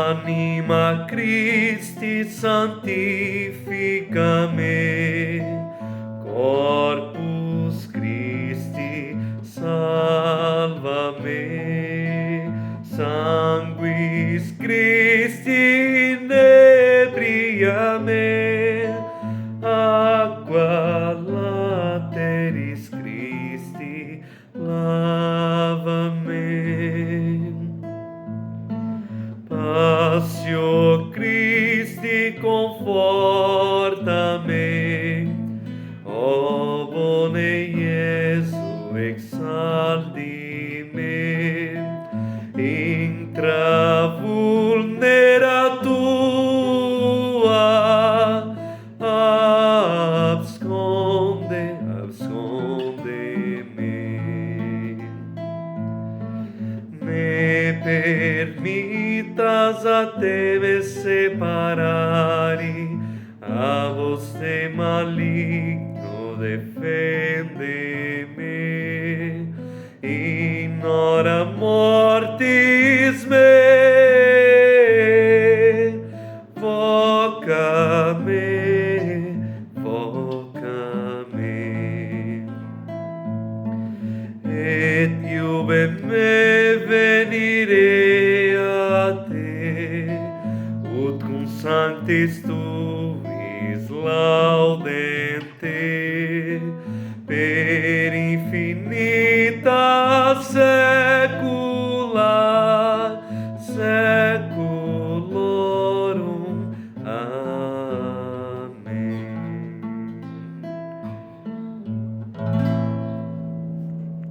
Anima Christi sanctifica me, Corpus Christi salva me, Sanguis Christi inebria me, Aqua lateris Christi lava me. Passio Christi conforta me, o bone Iesu exaldi me, intra vulnera tua, absconde me. Ne permitas a te me separari, a vos de maligno defende-me, in hora mortis me, voca me, voca me. Et iube me venire a te, ut cum sanctis tuis laudente, per infinita